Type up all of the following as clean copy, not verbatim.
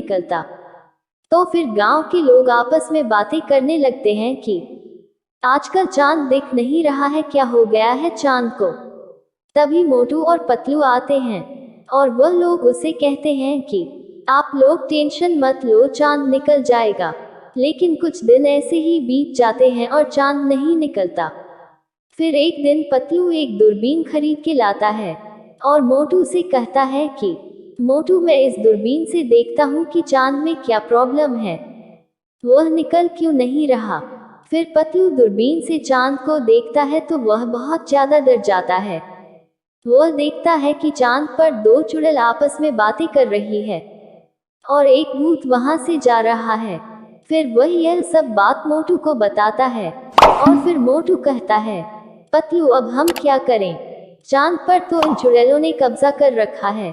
निकलता। तो फिर गांव के लोग आपस में बातें करने लगते हैं कि आजकल चांद दिख नहीं रहा है, क्या हो गया है चांद को। तभी मोटू और पतलू आते हैं और वह लोग उसे कहते हैं कि आप लोग टेंशन मत लो, चांद निकल जाएगा। लेकिन कुछ दिन ऐसे ही बीत जाते हैं और चांद नहीं निकलता। फिर एक दिन पतलू एक दूरबीन खरीद के लाता है और मोटू से कहता है कि मोटू, मैं इस दूरबीन से देखता हूँ कि चांद में क्या प्रॉब्लम है, वह निकल क्यों नहीं रहा। फिर पतलू दूरबीन से चांद को देखता है तो वह बहुत ज्यादा डर जाता है। वह देखता है कि चांद पर दो चुड़ैल आपस में बातें कर रही है और एक भूत वहां से जा रहा है। फिर वह यह सब बात मोटू को बताता है और फिर मोटू कहता है, पतलू अब हम क्या करें, चांद पर तो इन चुड़ैलों ने कब्जा कर रखा है।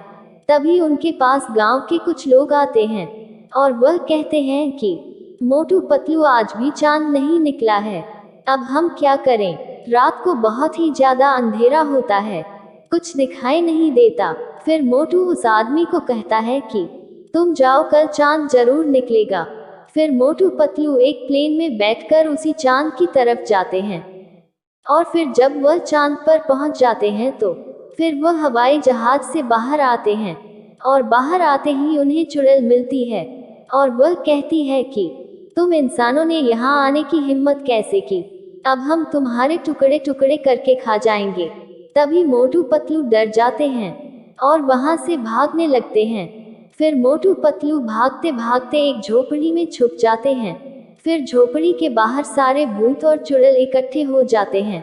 तभी उनके पास गांव के कुछ लोग आते हैं और वह कहते हैं कि मोटू पतलू, आज भी चांद नहीं निकला है, अब हम क्या करें। रात को बहुत ही ज्यादा अंधेरा होता है, कुछ दिखाई नहीं देता। फिर मोटू उस आदमी को कहता है कि तुम जाओ, कल चांद जरूर निकलेगा। फिर मोटू पतलू एक प्लेन में बैठकर उसी चांद की तरफ जाते हैं और फिर जब वह चांद पर पहुंच जाते हैं तो फिर वह हवाई जहाज से बाहर आते हैं और बाहर आते ही उन्हें चुड़ैल मिलती है और वह कहती है कि तुम इंसानों ने यहाँ आने की हिम्मत कैसे की, अब हम तुम्हारे टुकड़े टुकड़े करके खा जाएंगे। तभी मोटू पतलू डर जाते हैं और वहां से भागने लगते हैं। फिर मोटू पतलू भागते भागते एक झोपड़ी में छुप जाते हैं। फिर झोपड़ी के बाहर सारे भूत और चुड़ैल इकट्ठे हो जाते हैं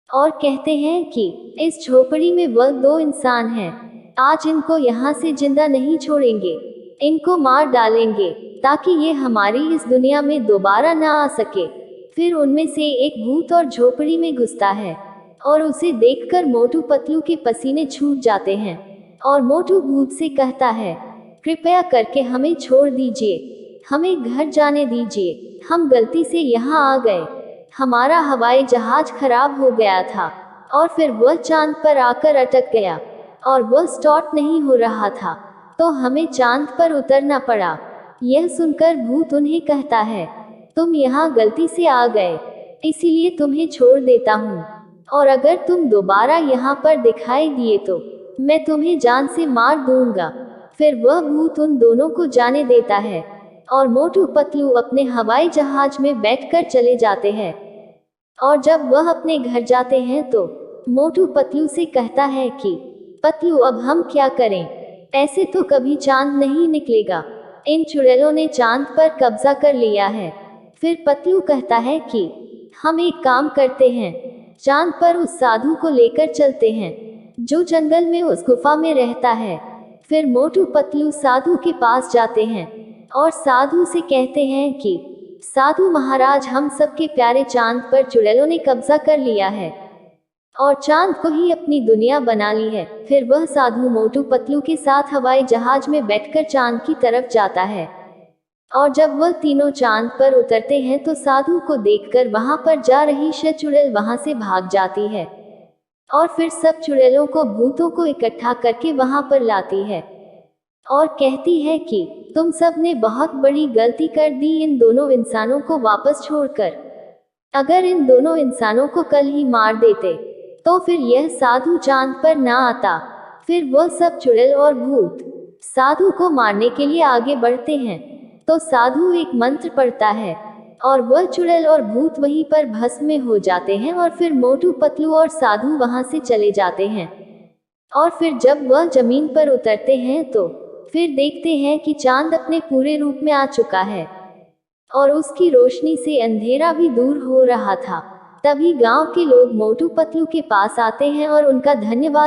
और कहते हैं कि इस झोपड़ी में वह दो इंसान हैं, आज इनको यहाँ से जिंदा नहीं छोड़ेंगे, इनको मार डालेंगे ताकि ये हमारी इस दुनिया में दोबारा ना आ सके। फिर उनमें से एक भूत और झोपड़ी में घुसता है और उसे देखकर मोटू पतलू के पसीने छूट जाते हैं और मोटू भूत से कहता है, कृपया करके हमें छोड़ दीजिए, हमें घर जाने दीजिए, हम गलती से यहाँ आ गए, हमारा हवाई जहाज खराब हो गया था और फिर वह चांद पर आकर अटक गया और वह स्टार्ट नहीं हो रहा था, तो हमें चांद पर उतरना पड़ा। यह सुनकर भूत उन्हें कहता है, तुम यहाँ गलती से आ गए, इसीलिए तुम्हें छोड़ देता हूँ, और अगर तुम दोबारा यहाँ पर दिखाई दिए तो मैं तुम्हें जान से मार दूंगा। फिर वह भूत उन दोनों को जाने देता है और मोटू पतलू अपने हवाई जहाज में बैठकर चले जाते हैं। और जब वह अपने घर जाते हैं तो मोटू पतलू से कहता है कि पतलू, अब हम क्या करें, ऐसे तो कभी चांद नहीं निकलेगा, इन चुड़ैलों ने चांद पर कब्जा कर लिया है। फिर पतलू कहता है कि हम एक काम करते हैं, चांद पर उस साधु को लेकर चलते हैं जो जंगल में उस गुफा में रहता है। फिर मोटू पतलू साधु के पास जाते हैं और साधु से कहते हैं कि साधु महाराज, हम सबके प्यारे चांद पर चुड़ैलों ने कब्जा कर लिया है और चांद को ही अपनी दुनिया बना ली है। फिर वह साधु मोटू पतलू के साथ हवाई जहाज में बैठकर चांद की तरफ जाता है और जब वह तीनों चांद पर उतरते हैं तो साधु को देखकर वहां पर जा रही चुड़ैल वहां से भाग जाती है और फिर सब चुड़ैलों को भूतों को इकट्ठा करके वहां पर लाती है और कहती है कि तुम सब ने बहुत बड़ी गलती कर दी इन दोनों इंसानों को वापस छोड़कर। अगर इन दोनों इंसानों को कल ही मार देते तो फिर यह साधु चांद पर ना आता। फिर वह सब चुड़ैल और भूत साधु को मारने के लिए आगे बढ़ते हैं तो साधु एक मंत्र पढ़ता है और वह चुड़ैल और भूत वहीं पर भस्म में हो जाते हैं और फिर मोटू पतलू और साधु वहां से चले जाते हैं। और फिर जब वह जमीन पर उतरते हैं तो फिर देखते हैं कि चांद अपने पूरे रूप में आ चुका है और उसकी रोशनी से अंधेरा भी दूर हो रहा था। तभी गांव के लोग मोटू पतलू के पास आते हैं और उनका धन्यवाद